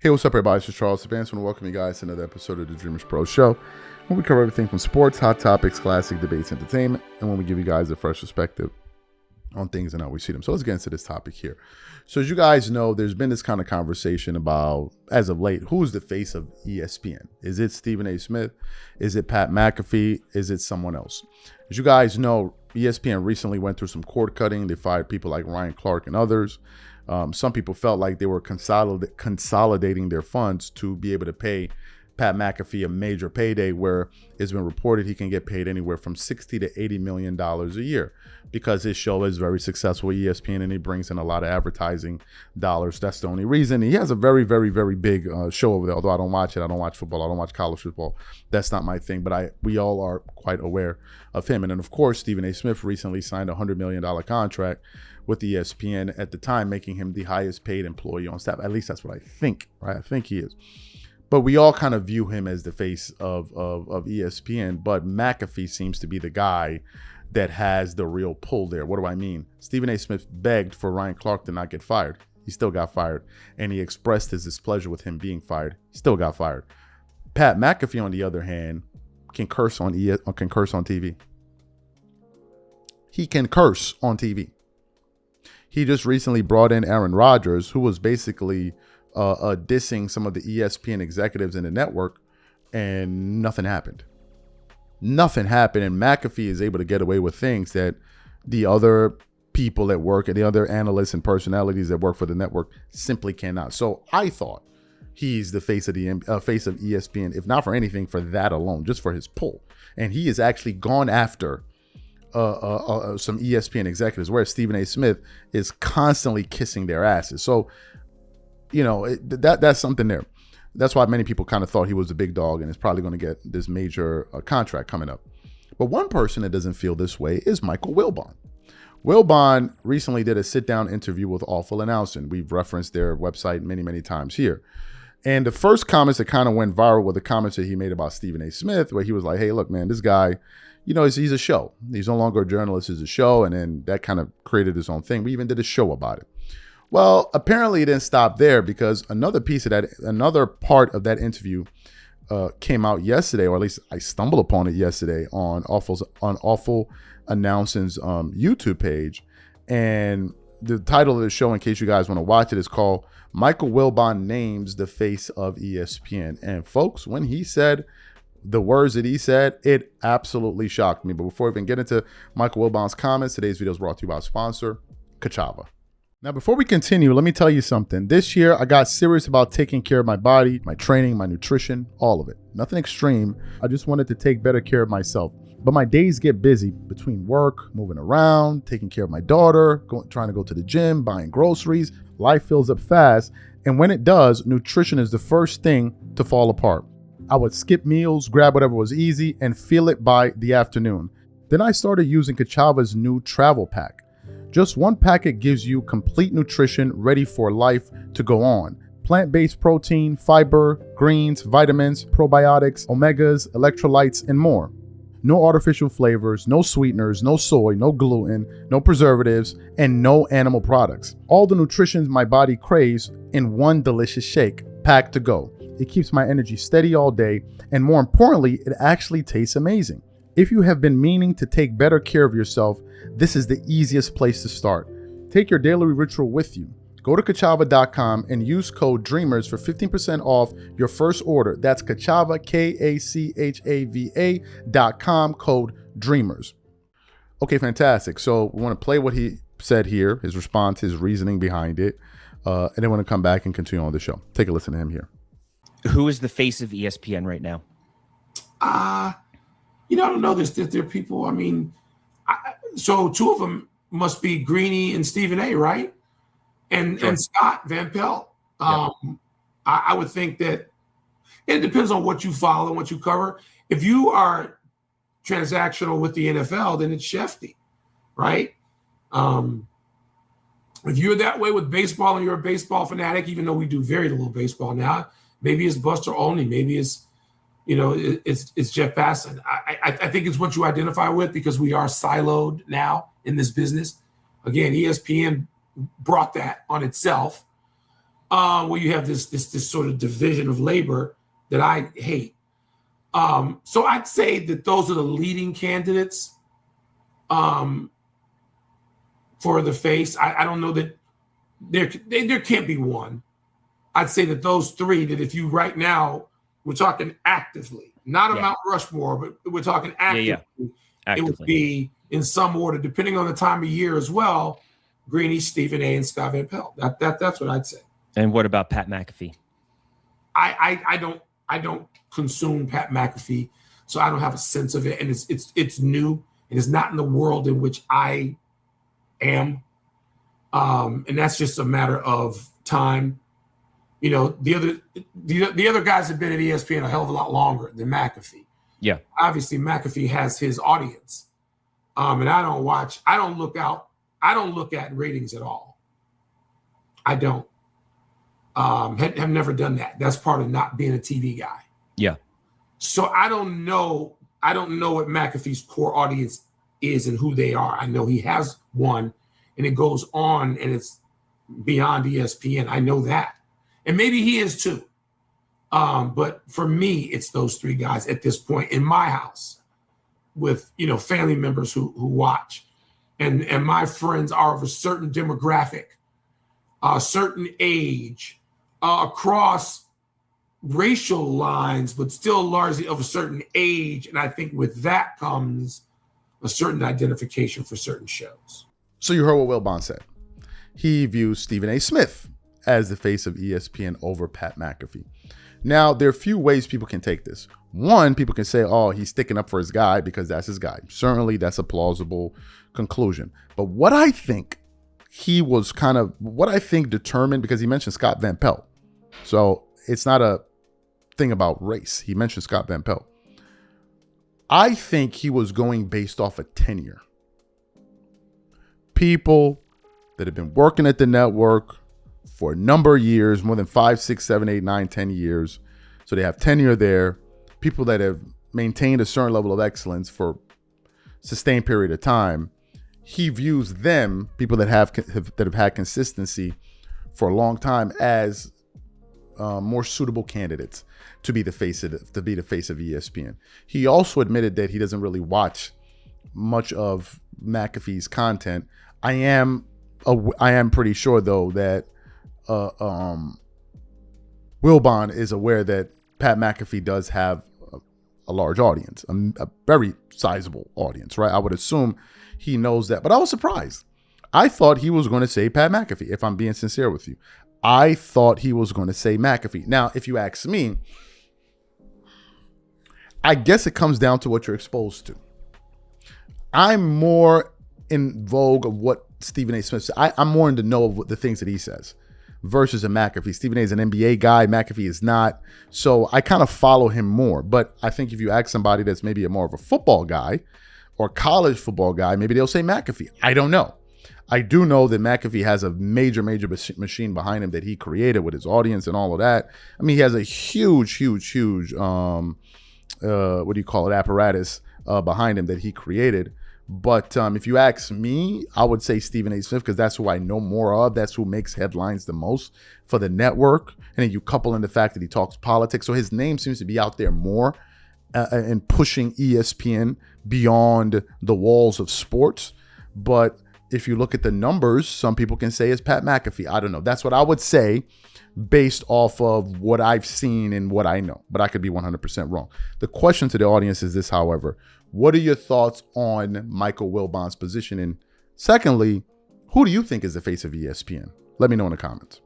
Hey, what's up, everybody? This is Charles Advance. I want to welcome you guys to another episode of the DREAMERSPRO show, when we cover everything from sports, hot topics, classic debates, entertainment, and when we give you guys a fresh perspective on things and how we see them. So let's get into this topic here. So as you guys know, there's been this kind of conversation about, as of late, who's the face of ESPN? Is it Stephen A. Smith? Is it Pat McAfee? Is it someone else? As you guys know, ESPN recently went through some cord cutting. They fired people like Ryan Clark and others. Some people felt like they were consolidating their funds to be able to pay Pat McAfee a major payday, where it's been reported he can get paid anywhere from $60 to $80 million a year because his show is very successful at ESPN and he brings in a lot of advertising dollars. That's the only reason. He has a very, very, very big show over there, although I don't watch it. I don't watch football. I don't watch college football. That's not my thing, but we all are quite aware of him. And then, of course, Stephen A. Smith recently signed a $100 million contract with ESPN, at the time making him the highest paid employee on staff. At least that's what I think, right? I think he is. But we all kind of view him as the face of ESPN, but McAfee seems to be the guy that has the real pull there. What do I mean? Stephen A. Smith begged for Ryan Clark to not get fired. He still got fired. And he expressed his displeasure with him being fired. Still got fired. Pat McAfee, on the other hand, can curse on TV. He can curse on TV. He just recently brought in Aaron Rodgers, who was basically dissing some of the ESPN executives in the network, and nothing happened. Nothing happened, and McAfee is able to get away with things that the other people at work and the other analysts and personalities that work for the network simply cannot. So I thought he's the face of ESPN, if not for anything, for that alone, just for his pull. And he has actually gone after some ESPN executives, where Stephen A. Smith is constantly kissing their asses. So, you know, that's something there. That's why many people kind of thought he was a big dog and is probably going to get this major contract coming up. But one person that doesn't feel this way is Michael Wilbon. Wilbon recently did a sit-down interview with Awful Announcing. We've referenced their website many, many times here. And the first comments that kind of went viral were the comments that he made about Stephen A. Smith, where he was like, hey, look, man, this guy, you know, he's a show. He's no longer a journalist, he's a show. And then that kind of created his own thing. We even did a show about it. Well, apparently it didn't stop there, because another part of that interview came out yesterday, or at least I stumbled upon it yesterday on Awful Announcing's YouTube page. And the title of the show, in case you guys want to watch it, is called Michael Wilbon Names the Face of ESPN. And folks, when he said the words that he said, it absolutely shocked me. But before we even get into Michael Wilbon's comments, today's video is brought to you by our sponsor, Kachava. Now, before we continue, let me tell you something. This year, I got serious about taking care of my body, my training, my nutrition, all of it. Nothing extreme. I just wanted to take better care of myself. But my days get busy between work, moving around, taking care of my daughter, trying to go to the gym, buying groceries. Life fills up fast. And when it does, nutrition is the first thing to fall apart. I would skip meals, grab whatever was easy, and feel it by the afternoon. Then I started using Kachava's new travel pack. Just one packet gives you complete nutrition ready for life to go on. Plant-based protein, fiber, greens, vitamins, probiotics, omegas, electrolytes, and more. No artificial flavors, no sweeteners, no soy, no gluten, no preservatives, and no animal products. All the nutrition my body craves in one delicious shake, packed to go. It keeps my energy steady all day, and more importantly, it actually tastes amazing. If you have been meaning to take better care of yourself, this is the easiest place to start. Take your daily ritual with you. Go to Kachava.com and use code DREAMERS for 15% off your first order. That's Kachava, Kachava.com, code DREAMERS. Okay, fantastic. So we want to play what he said here, his response, his reasoning behind it, and then we're going to come back and continue on the show. Take a listen to him here. Who is the face of ESPN right now? You know, I don't know. There are people. I mean, so two of them must be Greeny and Stephen A., right? And Sure. and Scott Van Pelt. I would think that it depends on what you follow and what you cover. If you are transactional with the NFL, then it's Shefty, right? If you're that way with baseball and you're a baseball fanatic, even though we do very little baseball now, maybe it's Buster Olney, maybe it's Jeff Passan. I think it's what you identify with, because we are siloed now in this business. Again, ESPN brought that on itself. where you have this sort of division of labor that I hate. So I'd say that those are the leading candidates for the face. I don't know that there can't be one. I'd say that those three, that if you right now, we're talking actively, not a Mount Rushmore, but we're talking actively. It would be in some order, depending on the time of year as well. Greeny, Stephen A, and Scott Van Pelt. That's what I'd say. And what about Pat McAfee? I don't consume Pat McAfee, so I don't have a sense of it, and it's new. It is not in the world in which I am, and that's just a matter of time. You know, the other guys have been at ESPN a hell of a lot longer than McAfee. Yeah, obviously McAfee has his audience, and I don't look at ratings at all. I don't. Have never done that. That's part of not being a TV guy. Yeah. So I don't know what McAfee's core audience is and who they are. I know he has one, and it goes on, and it's beyond ESPN. I know that. And maybe he is too. But for me, it's those three guys at this point in my house with, family members who watch. And my friends are of a certain demographic, a certain age, across racial lines, but still largely of a certain age. And I think with that comes a certain identification for certain shows. So you heard what Wilbon said. He views Stephen A. Smith as the face of ESPN over Pat McAfee. Now, there are a few ways people can take this. One, people can say, oh, he's sticking up for his guy because that's his guy. Certainly, that's a plausible conclusion. But what I think determined, because he mentioned Scott Van Pelt. So it's not a thing about race. He mentioned Scott Van Pelt. I think he was going based off of tenure. People that have been working at the network for a number of years, more than 5, 6, 7, 8, 9, 10 years. So they have tenure there. People that have maintained a certain level of excellence for a sustained period of time. He views them, people that have had consistency for a long time, as more suitable candidates to be the face of ESPN. He also admitted that he doesn't really watch much of McAfee's content. I am pretty sure though that Wilbon is aware that Pat McAfee does have a large audience, a very sizable audience, right? I would assume he knows that, but I was surprised. I thought he was going to say Pat McAfee, if I'm being sincere with you. I thought he was going to say McAfee. Now, if you ask me, I guess it comes down to what you're exposed to. I'm more in vogue of what Stephen A. Smith says. I'm more in the know of the things that he says versus a McAfee. Stephen A. is an NBA guy. McAfee is not. So I kind of follow him more. But I think if you ask somebody that's maybe more of a football guy or college football guy, maybe they'll say McAfee. I don't know. I do know that McAfee has a major machine behind him that he created with his audience and all of that. I mean, he has a huge apparatus behind him that he created. But if you ask me, I would say Stephen A. Smith, because that's who I know more of. That's who makes headlines the most for the network. And then you couple in the fact that he talks politics. So his name seems to be out there more and pushing ESPN beyond the walls of sports. But if you look at the numbers, some people can say it's Pat McAfee. I don't know. That's what I would say based off of what I've seen and what I know. But I could be 100% wrong. The question to the audience is this, however. What are your thoughts on Michael Wilbon's position? And secondly, who do you think is the face of ESPN? Let me know in the comments.